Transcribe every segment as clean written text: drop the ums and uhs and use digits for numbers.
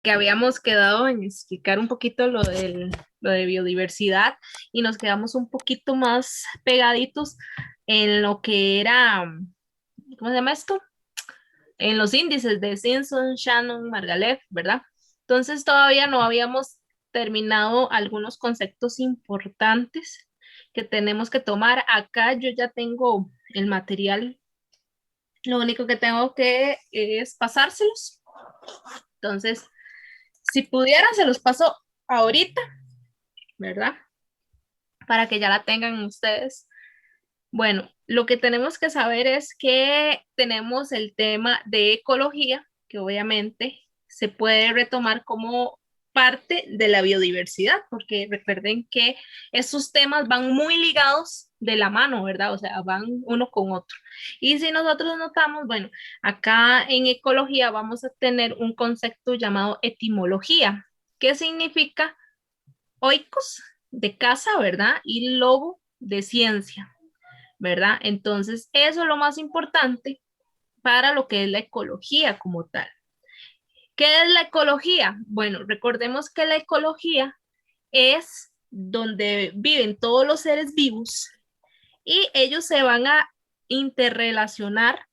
que habíamos quedado en explicar un poquito lo de biodiversidad y nos quedamos un poquito más pegaditos en lo que era, ¿cómo se llama esto? En los índices de Simpson, Shannon, Margalef, ¿verdad? Entonces todavía no habíamos terminado algunos conceptos importantes que tenemos que tomar. Acá yo ya tengo el material, lo único que tengo que es pasárselos. Entonces, si pudiera, se los paso ahorita, ¿verdad? Para que ya la tengan ustedes. Bueno, lo que tenemos que saber es que tenemos el tema de ecología, que obviamente se puede retomar como parte de la biodiversidad, porque recuerden que esos temas van muy ligados de la mano, ¿verdad? O sea, van uno con otro. Y si nosotros notamos, bueno, acá en ecología vamos a tener un concepto llamado etimología, que significa oikos de casa, ¿verdad? Y lobo de ciencia. ¿Verdad? Entonces, eso es lo más importante para lo que es la ecología como tal. ¿Qué es la ecología? Bueno, recordemos que la ecología es donde viven todos los seres vivos y ellos se van a interrelacionar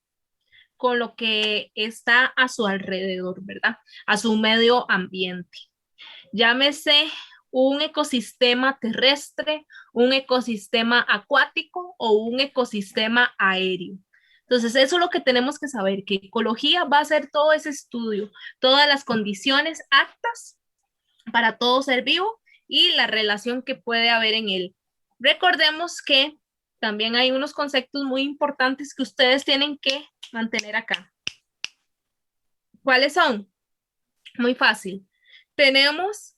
con lo que está a su alrededor, ¿verdad? A su medio ambiente. Llámese un ecosistema terrestre, un ecosistema acuático o un ecosistema aéreo. Entonces, eso es lo que tenemos que saber, que ecología va a ser todo ese estudio, todas las condiciones aptas para todo ser vivo y la relación que puede haber en él. Recordemos que también hay unos conceptos muy importantes que ustedes tienen que mantener acá. ¿Cuáles son? Muy fácil. Tenemos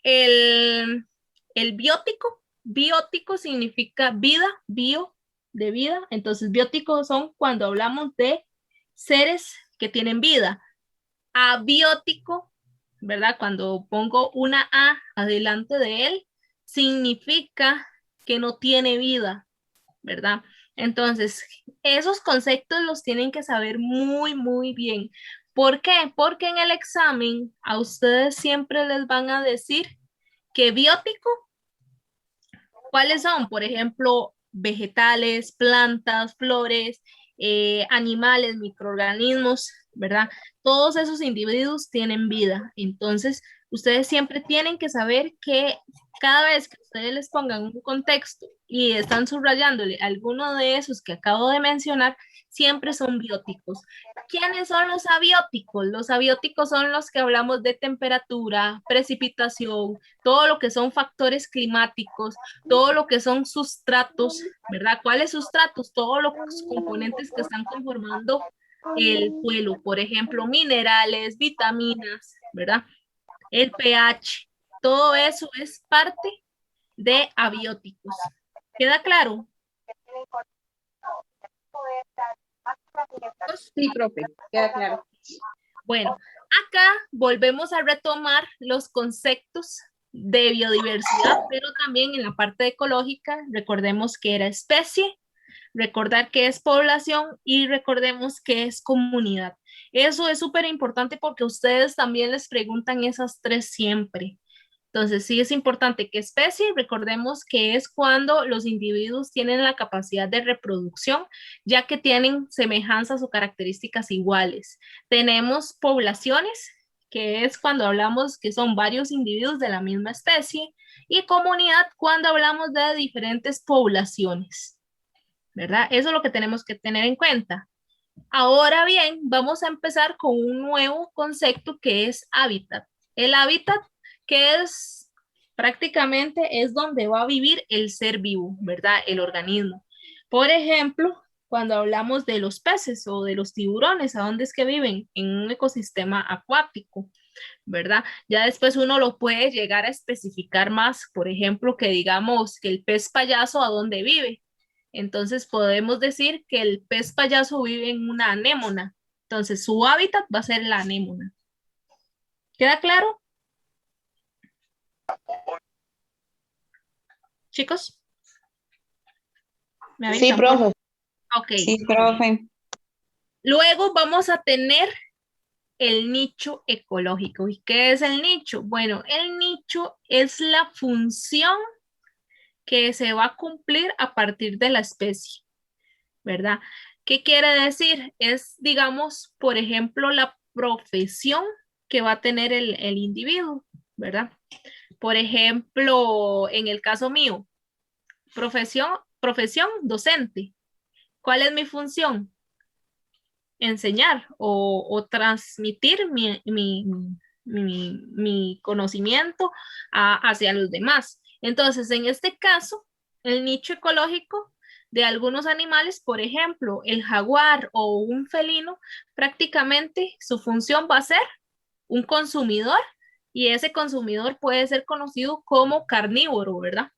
el, el biótico. Biótico significa vida, bio de vida. Entonces, bióticos son cuando hablamos de seres que tienen vida. Abiótico, ¿verdad? Cuando pongo una A adelante de él, significa que no tiene vida, ¿verdad? Entonces, esos conceptos los tienen que saber muy, muy bien. ¿Por qué? Porque en el examen a ustedes siempre les van a decir que biótico, ¿cuáles son? Por ejemplo, vegetales, plantas, flores, animales, microorganismos, ¿verdad? Todos esos individuos tienen vida. Entonces, ustedes siempre tienen que saber que cada vez que ustedes les pongan un contexto y están subrayándole alguno de esos que acabo de mencionar, siempre son bióticos. ¿Quiénes son los abióticos? Los abióticos son los que hablamos de temperatura, precipitación, todo lo que son factores climáticos, todo lo que son sustratos, ¿verdad? ¿Cuáles sustratos? Todos los componentes que están conformando el suelo, por ejemplo, minerales, vitaminas, ¿verdad? El pH, todo eso es parte de abióticos. ¿Queda claro? Sí, profe, queda claro. Bueno, acá volvemos a retomar los conceptos de biodiversidad, pero también en la parte ecológica, recordemos que era especie, recordar que es población y recordemos que es comunidad. Eso es súper importante porque ustedes también les preguntan esas tres siempre. Entonces, sí es importante que especie, recordemos que es cuando los individuos tienen la capacidad de reproducción, ya que tienen semejanzas o características iguales. Tenemos poblaciones, que es cuando hablamos que son varios individuos de la misma especie, y comunidad cuando hablamos de diferentes poblaciones, ¿verdad? Eso es lo que tenemos que tener en cuenta. Ahora bien, vamos a empezar con un nuevo concepto que es hábitat. El hábitat, que es prácticamente es donde va a vivir el ser vivo, ¿verdad? El organismo. Por ejemplo, cuando hablamos de los peces o de los tiburones, ¿a dónde es que viven? En un ecosistema acuático, ¿verdad? Ya después uno lo puede llegar a especificar más, por ejemplo, que digamos que el pez payaso, ¿a dónde vive? Entonces podemos decir que el pez payaso vive en una anémona. Entonces su hábitat va a ser la anémona. ¿Queda claro, chicos? ¿Me Sí, avisan, por favor? profe. Ok. Sí, profe. Luego vamos a tener el nicho ecológico. ¿Y qué es el nicho? Bueno, el nicho es la función que se va a cumplir a partir de la especie, ¿verdad? ¿Qué quiere decir? Es, digamos, por ejemplo, la profesión que va a tener el individuo, ¿verdad? Por ejemplo, en el caso mío, profesión docente. ¿Cuál es mi función? Enseñar o transmitir mi conocimiento hacia los demás. Entonces, en este caso, el nicho ecológico de algunos animales, por ejemplo, el jaguar o un felino, prácticamente su función va a ser un consumidor y ese consumidor puede ser conocido como carnívoro, ¿verdad?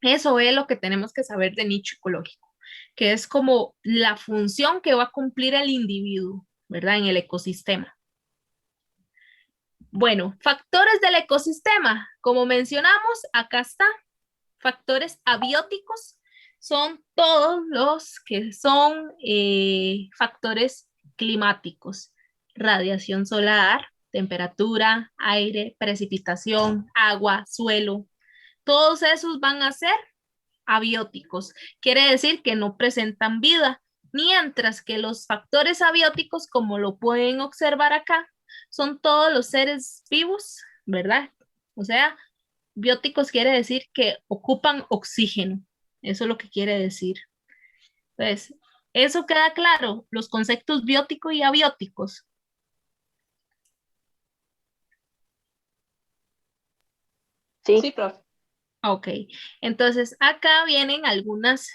Eso es lo que tenemos que saber de nicho ecológico, que es como la función que va a cumplir el individuo, ¿verdad? En el ecosistema. Bueno, factores del ecosistema. Como mencionamos, acá está. Factores abióticos son todos los que son factores climáticos. Radiación solar, temperatura, aire, precipitación, agua, suelo. Todos esos van a ser abióticos. Quiere decir que no presentan vida, mientras que los factores abióticos, como lo pueden observar acá, son todos los seres vivos, ¿verdad? O sea, bióticos quiere decir que ocupan oxígeno. Eso es lo que quiere decir. Entonces, eso queda claro, los conceptos bióticos y abióticos. Sí, profe. Ok, entonces acá vienen algunas,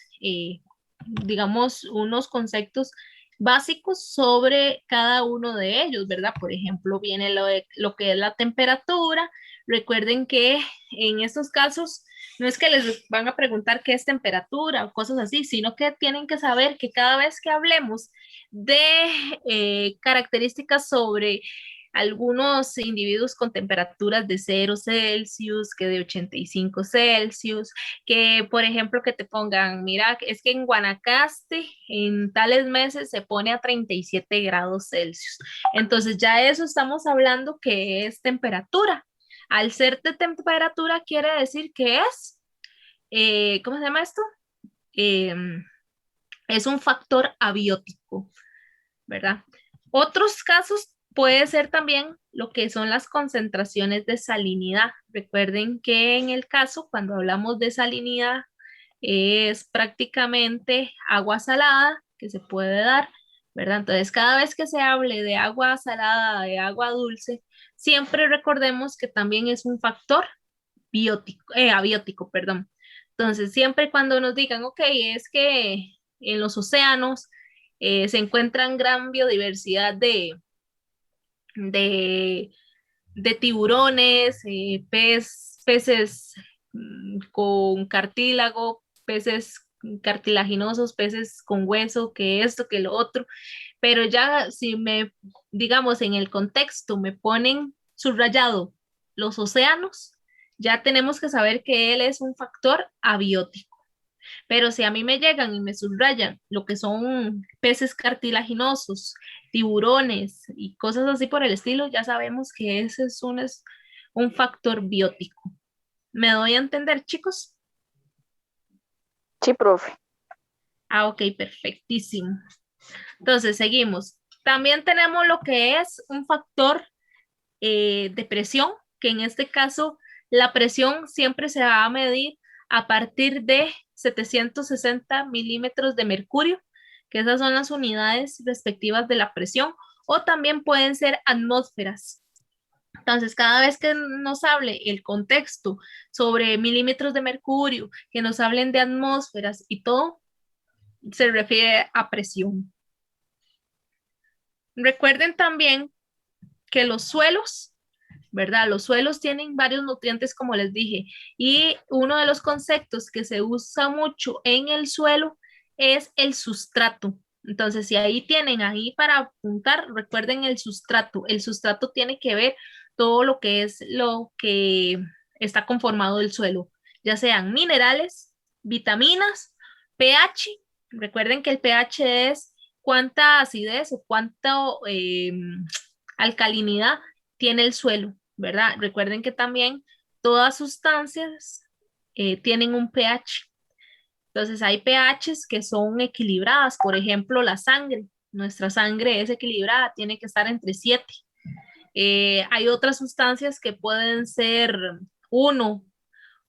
digamos, unos conceptos básicos sobre cada uno de ellos, ¿verdad? Por ejemplo, viene lo que es la temperatura. Recuerden que en estos casos no es que les van a preguntar qué es temperatura o cosas así, sino que tienen que saber que cada vez que hablemos de características sobre algunos individuos con temperaturas de 0 Celsius, que de 85 Celsius, que por ejemplo que te pongan, mira, es que en Guanacaste en tales meses se pone a 37 grados Celsius. Entonces ya eso estamos hablando que es temperatura. Al ser de temperatura quiere decir que es, ¿cómo se llama esto? Eh, es un factor abiótico, ¿verdad? Otros casos puede ser también lo que son las concentraciones de salinidad. Recuerden que en el caso, cuando hablamos de salinidad, es prácticamente agua salada que se puede dar, ¿verdad? Entonces, cada vez que se hable de agua salada, de agua dulce, siempre recordemos que también es un factor biótico, abiótico, perdón. Entonces, siempre cuando nos digan, ok, es que en los océanos se encuentran gran biodiversidad de, de tiburones, peces con cartílago, peces cartilaginosos, peces con hueso, que esto, que lo otro, pero ya si me, digamos, en el contexto me ponen subrayado los océanos, ya tenemos que saber que él es un factor abiótico. Pero si a mí me llegan y me subrayan lo que son peces cartilaginosos, tiburones y cosas así por el estilo, ya sabemos que ese es un factor biótico. ¿Me doy a entender, chicos? Sí, profe. Ah, ok, perfectísimo. Entonces, seguimos. También tenemos lo que es un factor de presión, que en este caso la presión siempre se va a medir a partir de 760 milímetros de mercurio, que esas son las unidades respectivas de la presión, o también pueden ser atmósferas. Entonces, cada vez que nos hable el contexto sobre milímetros de mercurio, que nos hablen de atmósferas y todo, se refiere a presión. Recuerden también que los suelos, ¿verdad? Los suelos tienen varios nutrientes, como les dije, y uno de los conceptos que se usa mucho en el suelo es el sustrato. Entonces, si ahí tienen ahí para apuntar, recuerden el sustrato. El sustrato tiene que ver todo lo que es lo que está conformado del suelo, ya sean minerales, vitaminas, pH. Recuerden que el pH es cuánta acidez o cuánta alcalinidad tiene el suelo, ¿verdad? Recuerden que también todas sustancias tienen un pH. Entonces hay pHs que son equilibradas, por ejemplo, la sangre. Nuestra sangre es equilibrada, tiene que estar entre 7. Hay otras sustancias que pueden ser 1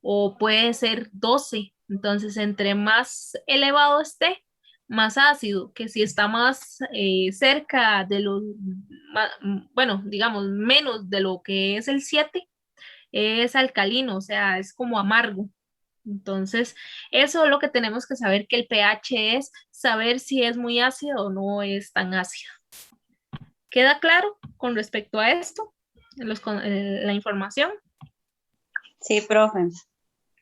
o puede ser 12. Entonces, entre más elevado esté, más ácido, que si está más cerca de lo, bueno, digamos, menos de lo que es el 7, es alcalino, o sea, es como amargo. Entonces, eso es lo que tenemos que saber, que el pH es saber si es muy ácido o no es tan ácido. ¿Queda claro con respecto a esto? La información. Sí, profe.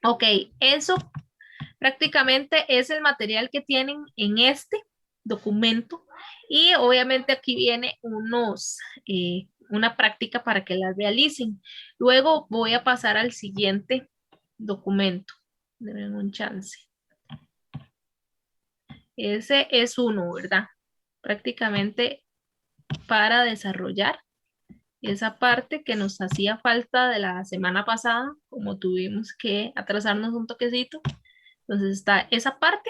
Ok, eso prácticamente es el material que tienen en este documento y obviamente aquí viene una práctica para que las realicen. Luego voy a pasar al siguiente documento. Denme un chance. Ese es uno, ¿verdad? Prácticamente para desarrollar esa parte que nos hacía falta de la semana pasada, como tuvimos que atrasarnos un toquecito. Entonces está esa parte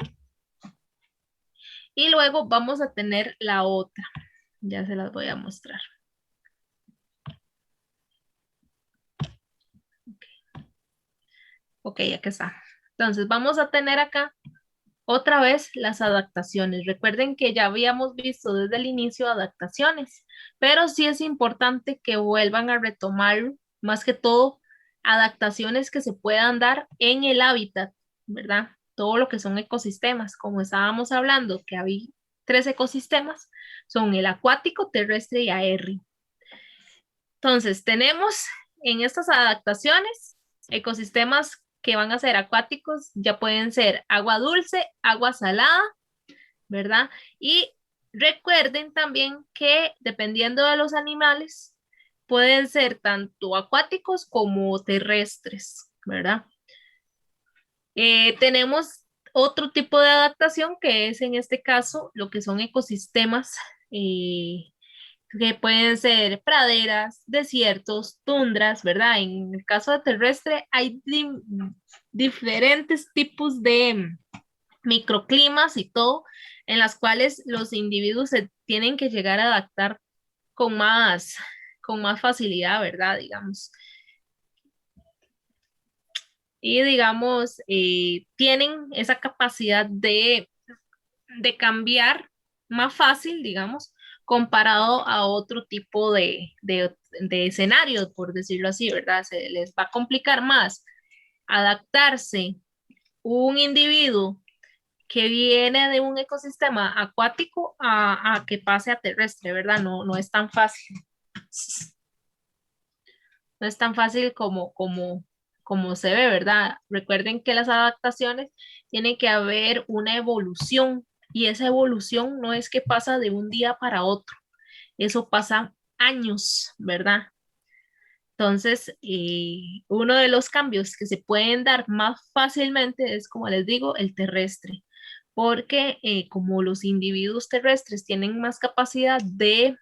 y luego vamos a tener la otra. Ya se las voy a mostrar. Ok, aquí está. Entonces vamos a tener acá otra vez las adaptaciones. Recuerden que ya habíamos visto desde el inicio adaptaciones, pero sí es importante que vuelvan a retomar más que todo adaptaciones que se puedan dar en el hábitat, ¿verdad? Todo lo que son ecosistemas, como estábamos hablando, que había 3 ecosistemas, son el acuático, terrestre y aéreo. Entonces, tenemos en estas adaptaciones ecosistemas que van a ser acuáticos, ya pueden ser agua dulce, agua salada, ¿verdad? Y recuerden también que dependiendo de los animales, pueden ser tanto acuáticos como terrestres, ¿verdad? Tenemos otro tipo de adaptación que es en este caso lo que son ecosistemas que pueden ser praderas, desiertos, tundras, ¿verdad? En el caso de terrestre hay diferentes tipos de microclimas y todo, en las cuales los individuos se tienen que llegar a adaptar con con más facilidad, ¿verdad? Digamos. Y digamos, tienen esa capacidad de cambiar más fácil, digamos, comparado a otro tipo de escenarios, por decirlo así, ¿verdad? Se les va a complicar más adaptarse un individuo que viene de un ecosistema acuático a que pase a terrestre, ¿verdad? No, no es tan fácil. No es tan fácil como se ve, ¿verdad? Recuerden que las adaptaciones tiene que haber una evolución y esa evolución no es que pasa de un día para otro, eso pasa años, ¿verdad? Entonces, uno de los cambios que se pueden dar más fácilmente es, como les digo, el terrestre, porque como los individuos terrestres tienen más capacidad de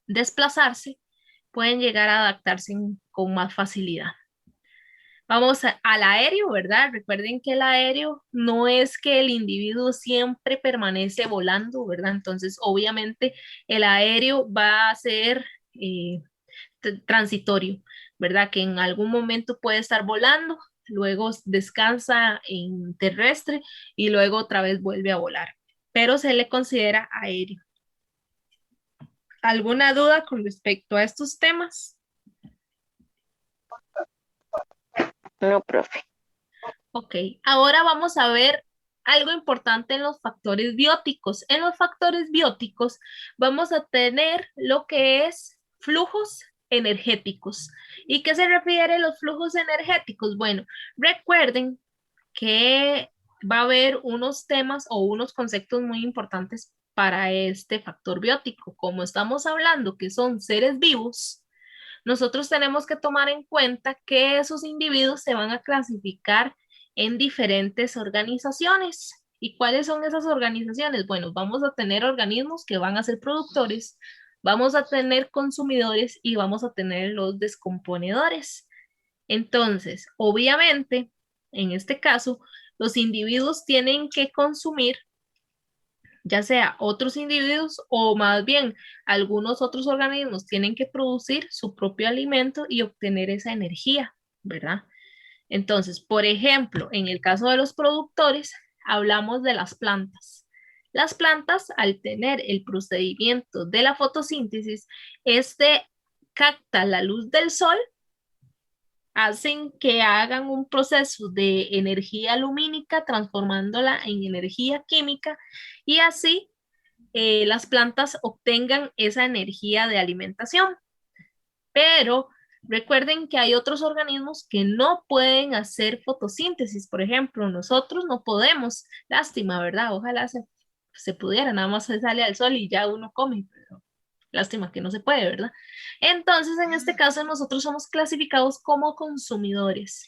desplazarse, pueden llegar a adaptarse con más facilidad. Vamos al aéreo, ¿verdad? Recuerden que el aéreo no es que el individuo siempre permanece volando, ¿verdad? Entonces, obviamente, el aéreo va a ser transitorio, ¿verdad? Que en algún momento puede estar volando, luego descansa en terrestre y luego otra vez vuelve a volar, pero se le considera aéreo. ¿Alguna duda con respecto a estos temas? No, profe. Ok, ahora vamos a ver algo importante en los factores bióticos. En los factores bióticos vamos a tener lo que es flujos energéticos. ¿Y qué se refiere a los flujos energéticos? Bueno, recuerden que va a haber unos temas o unos conceptos muy importantes para este factor biótico. Como estamos hablando que son seres vivos, nosotros tenemos que tomar en cuenta que esos individuos se van a clasificar en diferentes organizaciones. ¿Y cuáles son esas organizaciones? Bueno, vamos a tener organismos que van a ser productores, vamos a tener consumidores y vamos a tener los descomponedores. Entonces, obviamente, en este caso, los individuos tienen que consumir, ya sea otros individuos o más bien algunos otros organismos tienen que producir su propio alimento y obtener esa energía, ¿verdad? Entonces, por ejemplo, en el caso de los productores, hablamos de las plantas. Las plantas, al tener el procedimiento de la fotosíntesis, este capta la luz del sol, hacen que hagan un proceso de energía lumínica, transformándola en energía química, y así las plantas obtengan esa energía de alimentación. Pero recuerden que hay otros organismos que no pueden hacer fotosíntesis. Por ejemplo, nosotros no podemos. Lástima, ¿verdad? Ojalá se pudiera, nada más se sale al sol y ya uno come, pero lástima que no se puede, ¿verdad? Entonces, en este caso, nosotros somos clasificados como consumidores.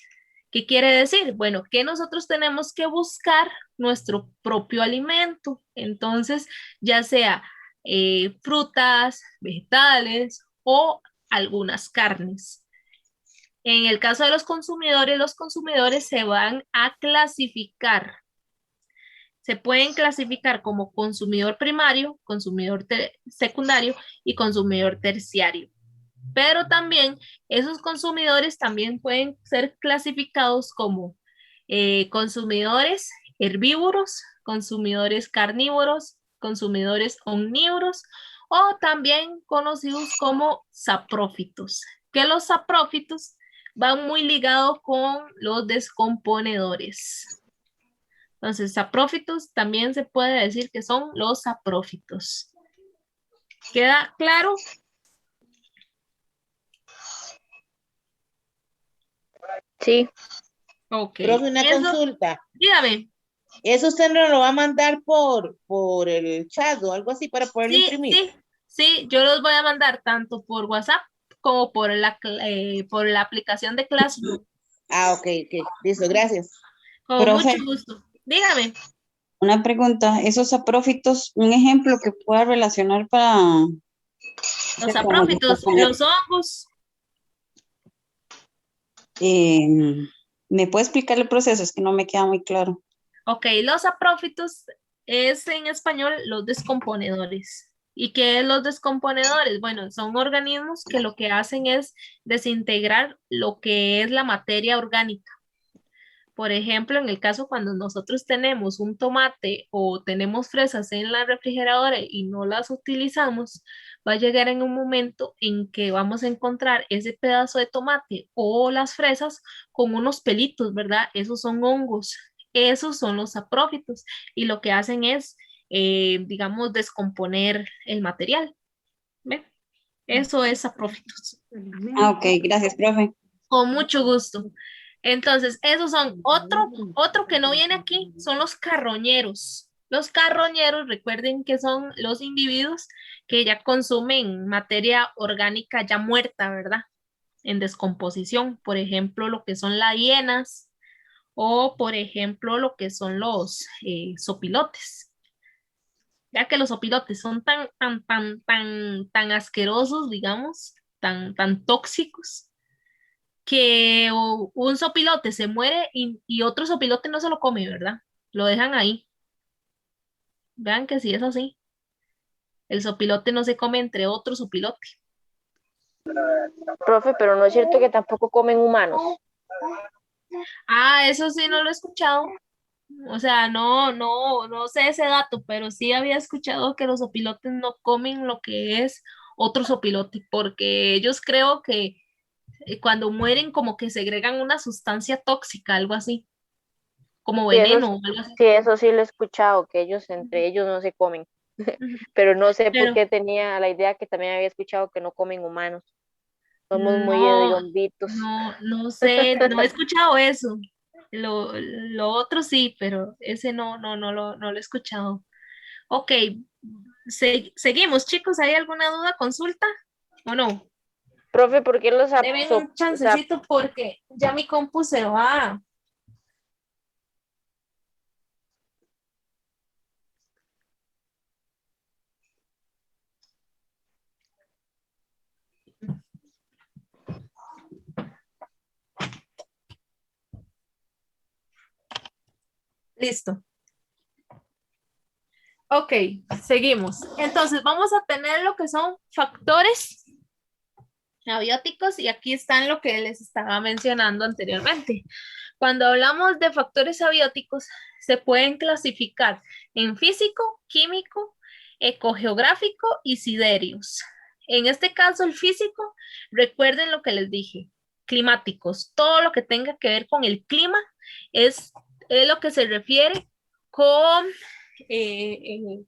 ¿Qué quiere decir? Bueno, que nosotros tenemos que buscar nuestro propio alimento. Entonces, ya sea frutas, vegetales o algunas carnes. En el caso de los consumidores se van a clasificar. Se pueden clasificar como consumidor primario, consumidor secundario y consumidor terciario. Pero también esos consumidores también pueden ser clasificados como consumidores herbívoros, consumidores carnívoros, consumidores omnívoros o también conocidos como saprófitos, que los saprófitos van muy ligados con los descomponedores. Entonces, saprófitos también se puede decir que son los saprófitos. ¿Queda claro? Sí. Ok. Profe, una Eso, consulta. dígame. ¿Eso usted no lo va a mandar por el chat o algo así para poderlo Sí, imprimir? sí, sí, yo los voy a mandar tanto por WhatsApp como por la aplicación de Classroom. Ah, ok, ok. Listo, gracias. Con mucho Profe, gusto. Dígame, una pregunta. Esos saprófitos, un ejemplo que pueda relacionar para, o los sea, como saprófitos, los hongos. eh, ¿me puede explicar el proceso? Es que no me queda muy claro. Ok, los saprófitos es en español los descomponedores. ¿Y qué es los descomponedores? Bueno, son organismos que lo que hacen es desintegrar lo que es la materia orgánica. Por ejemplo, en el caso cuando nosotros tenemos un tomate o tenemos fresas en la refrigeradora y no las utilizamos, va a llegar en un momento en que vamos a encontrar ese pedazo de tomate o las fresas con unos pelitos, ¿verdad? Esos son hongos, esos son los saprófitos y lo que hacen es, digamos, descomponer el material. ¿Ve? Eso es saprófitos. Ah, ok, gracias, profe. Con mucho gusto. Entonces, esos son otro que no viene aquí, son los carroñeros. Los carroñeros, recuerden que son los individuos que ya consumen materia orgánica ya muerta, ¿verdad? En descomposición, por ejemplo, lo que son las hienas o, por ejemplo, lo que son los sopilotes. Ya que los sopilotes son tan asquerosos, digamos, tan tóxicos que un sopilote se muere y otro sopilote no se lo come, ¿verdad? Lo dejan ahí. Vean que sí es así. El sopilote no se come entre otro sopilote. Profe, pero no es cierto que tampoco comen humanos. Ah, eso sí no lo he escuchado. O sea, no sé ese dato, pero sí había escuchado que los sopilotes no comen lo que es otro sopilote, porque ellos creo que cuando mueren como que segregan una sustancia tóxica, algo así, como Sí, veneno o algo así. sí, eso sí lo he escuchado, que ellos entre ellos no se comen. Ujú. Pero no sé por Pero qué tenía la idea que también había escuchado que no comen humanos. Somos muy no, hedionditos. no sé, no he escuchado eso. Lo otro sí, pero ese no lo he escuchado. Ok, seguimos, chicos. ¿Hay alguna duda, consulta o no? Profe, ¿por qué los Deben un chancecito porque ya mi compu se va. Listo. Ok, seguimos. Entonces, vamos a tener lo que son factores abióticos y aquí están lo que les estaba mencionando anteriormente. Cuando hablamos de factores abióticos, se pueden clasificar en físico, químico, ecogeográfico y siderios. En este caso, el físico, recuerden lo que les dije, climáticos, todo lo que tenga que ver con el clima es, es lo que se refiere con el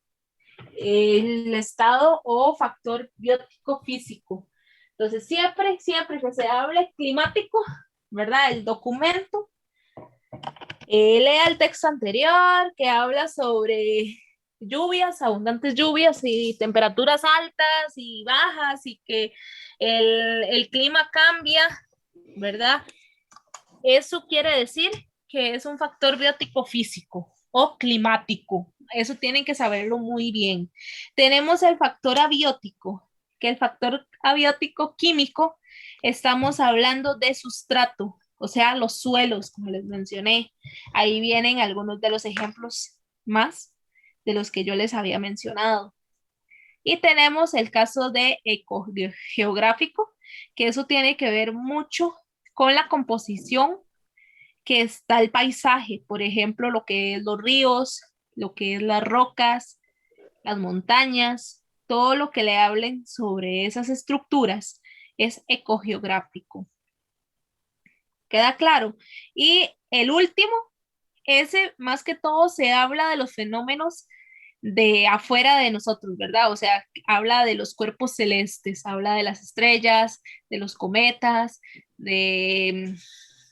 estado o factor biótico físico. Entonces, siempre que se hable climático, ¿verdad? El documento, lea el texto anterior que habla sobre lluvias, abundantes lluvias y temperaturas altas y bajas y que el clima cambia, ¿verdad? Eso quiere decir que es un factor biótico físico o climático. Eso tienen que saberlo muy bien. Tenemos el factor abiótico, que el factor abiótico químico, estamos hablando de sustrato, o sea, los suelos, como les mencioné. Ahí vienen algunos de los ejemplos más de los que yo les había mencionado. Y tenemos el caso de ecogeográfico, que eso tiene que ver mucho con la composición que está el paisaje, por ejemplo, lo que es los ríos, lo que es las rocas, las montañas, todo lo que le hablen sobre esas estructuras es ecogeográfico. ¿Queda claro? Y el último, ese más que todo se habla de los fenómenos de afuera de nosotros, ¿verdad? O sea, habla de los cuerpos celestes, habla de las estrellas, de los cometas, de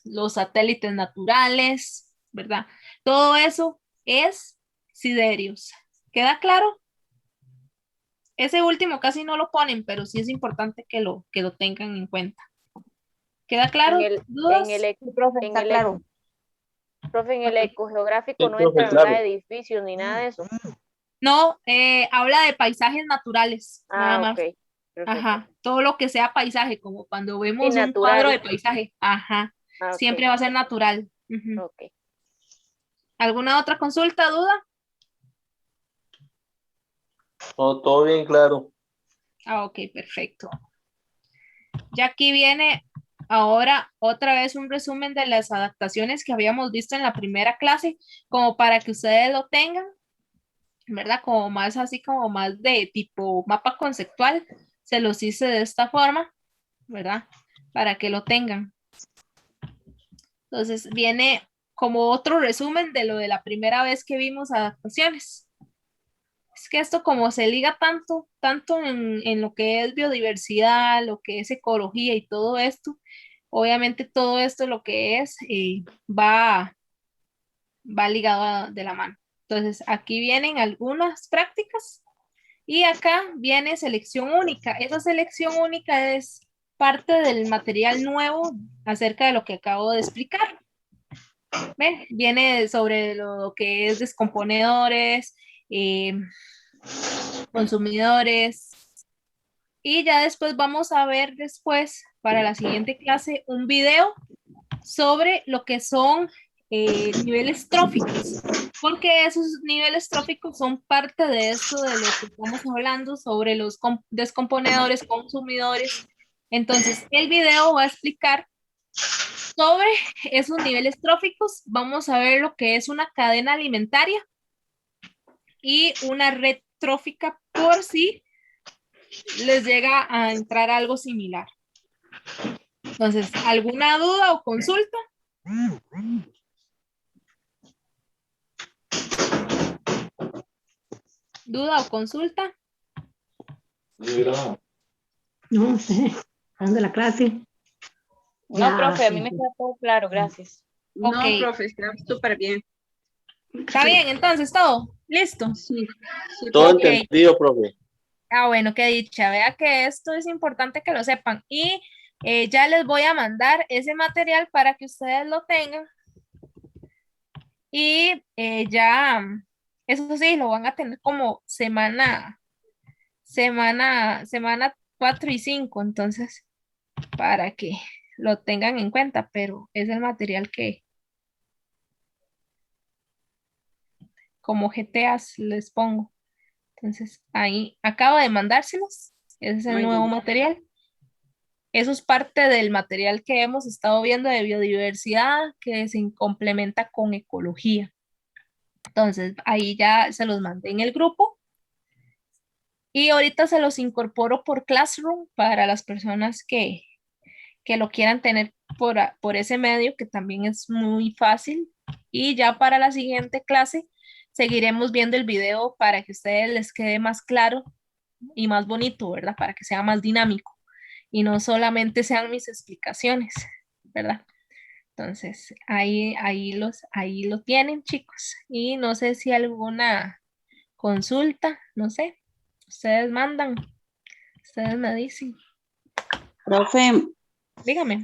los satélites naturales, ¿verdad? Todo eso es siderios. ¿Queda claro? Ese último casi no lo ponen, pero sí es importante que lo tengan en cuenta. ¿Queda claro? En el, ¿Dudas? en el, Sí, profe, en está el, claro. profe, en el Ok. ecogeográfico Sí, no profe, entra, ¿verdad? claro. Edificios ni nada de eso. No, habla de paisajes naturales, nada Ah, más. ok. Perfecto. Ajá, todo lo que sea paisaje, como cuando Sí, vemos un cuadro de natural. paisaje, ajá, Ah, ok. siempre va a ser natural. Ujú. Ok. ¿Alguna otra consulta, duda? Todo bien claro. Ah, ok, perfecto. Ya aquí viene ahora otra vez un resumen de las adaptaciones que habíamos visto en la primera clase, como para que ustedes lo tengan, ¿verdad? Como más así, como más de tipo mapa conceptual, se los hice de esta forma, ¿verdad? Para que lo tengan. Entonces viene como otro resumen de lo de la primera vez que vimos adaptaciones. Es que esto como se liga tanto en lo que es biodiversidad, lo que es ecología y todo esto, obviamente todo esto lo que es va ligado de la mano. Entonces aquí vienen algunas prácticas y acá viene selección única. Esa selección única es parte del material nuevo acerca de lo que acabo de explicar. ¿Ven? Viene sobre lo que es descomponedores, eh, consumidores, y ya después vamos a ver después para la siguiente clase un video sobre lo que son niveles tróficos, porque esos niveles tróficos son parte de esto de lo que estamos hablando sobre los descomponedores, consumidores. Entonces, el video va a explicar sobre esos niveles tróficos. Vamos a ver lo que es una cadena alimentaria y una red trófica por si les llega a entrar algo similar. Entonces, ¿alguna duda o consulta? ¿Duda o consulta? No sé, dando la clase. No, Ya, profe, a mí sí. me queda todo claro, gracias. No, Ok. profe, está súper bien. ¿Está bien entonces todo? ¿Listo? Sí, sí, Todo Ok. entendido, profe. Ah, bueno, qué dicha. Vea que esto es importante que lo sepan. Y ya les voy a mandar ese material para que ustedes lo tengan. Y ya, eso sí, lo van a tener como semana 4 y 5. Entonces, para que lo tengan en cuenta, pero es el material como GTAs les pongo. Entonces, ahí acabo de mandárselos. Ese es el Muy nuevo bien. material. Eso es parte del material que hemos estado viendo de biodiversidad que se complementa con ecología. Entonces, ahí ya se los mandé en el grupo y ahorita se los incorporo por Classroom para las personas que lo quieran tener por ese medio, que también es muy fácil. Y ya para la siguiente clase seguiremos viendo el video para que a ustedes les quede más claro y más bonito, ¿verdad? Para que sea más dinámico y no solamente sean mis explicaciones, ¿verdad? Entonces, ahí lo tienen, chicos. Y no sé si alguna consulta, no sé. Ustedes mandan, ustedes me dicen. Profe, Dígame.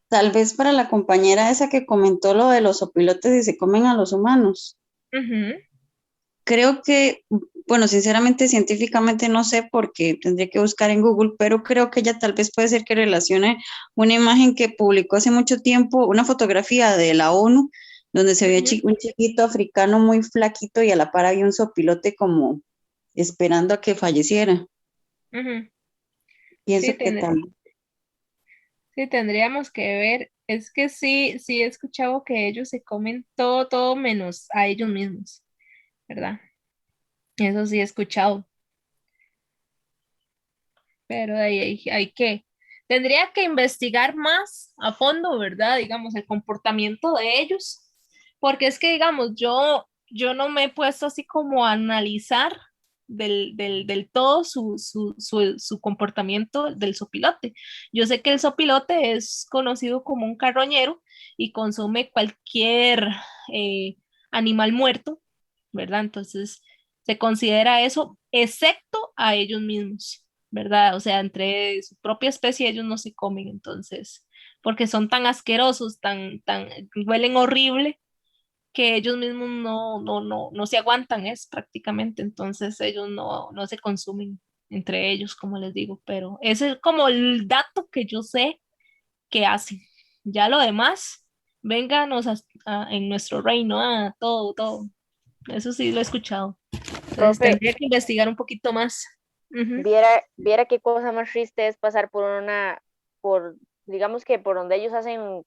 tal vez para la compañera esa que comentó lo de los opilotes y se comen a los humanos. Ujú, Creo que, bueno, sinceramente, científicamente no sé porque tendría que buscar en Google, pero creo que ella tal vez puede ser que relacione una imagen que publicó hace mucho tiempo, una fotografía de la ONU, donde se veía ujú, un chiquito africano muy flaquito y a la par había un sopilote como esperando a que falleciera. ujú. Sí, Pienso que tal. sí, tendríamos que ver. Es que sí, sí he escuchado que ellos se comen todo, todo menos a ellos mismos, ¿verdad? Eso sí he escuchado. Pero de ahí tendría que investigar más a fondo, ¿verdad? Digamos, el comportamiento de ellos, porque es que, digamos, yo no me he puesto así como a analizar del todo su comportamiento del sopilote. Yo sé que el sopilote es conocido como un carroñero y consume cualquier eh, animal muerto, ¿verdad? Entonces, se considera eso, excepto a ellos mismos. ¿Verdad? O sea, entre su propia especie ellos no se comen, entonces, porque son tan asquerosos, huelen horrible, que ellos mismos no se aguantan, es prácticamente, entonces ellos no se consumen entre ellos, como les digo, pero ese es como el dato que yo sé que hacen. Ya lo demás, vénganos en nuestro reino, todo, todo. Eso sí lo he escuchado. Entonces Profe, tendría que investigar un poquito más. Ujú. viera qué cosa más triste es pasar digamos que por donde ellos hacen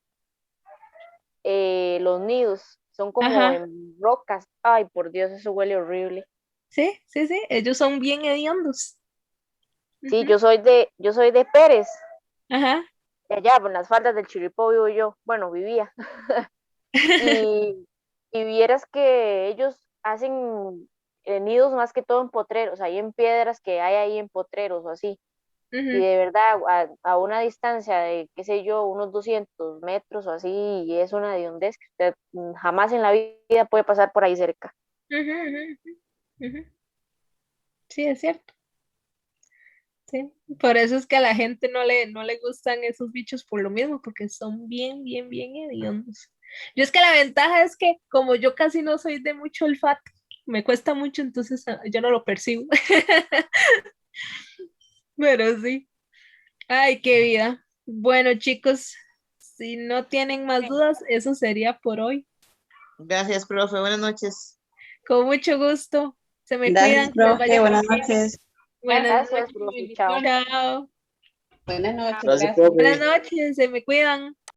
los nidos, son como Ajá. en rocas. Ay, por Dios, eso huele horrible. Sí, sí, sí, ellos son bien hediondos. Sí, Ujú. yo soy de Pérez, Ajá. de allá, en las faldas del Chirripó vivo yo, bueno, vivía. Y, y vieras que ellos hacen nidos más que todo en potreros, ahí en piedras que hay ahí en potreros o así. Y Ujú. de verdad, a una distancia de, qué sé yo, unos 200 metros o así, y es una hediondez que usted jamás en la vida puede pasar por ahí cerca. Ujú, ujú, ujú. Sí, es cierto. Sí. Por eso es que a la gente no le gustan esos bichos por lo mismo, porque son bien, bien, bien hediondos. Yo es que la ventaja es que como yo casi no soy de mucho olfato, me cuesta mucho, entonces yo no lo percibo. Pero sí. Ay, qué vida. Bueno, chicos, si no tienen más dudas, eso sería por hoy. Gracias, profe. Buenas noches. Con mucho gusto. Se me Gracias, cuidan, que les profe. vaya muy Buenas bien. noches. Buenas Gracias, noches. profe, chao. Chao. Buenas noches, Gracias, gracias. Buenas profe. noches, se me cuidan.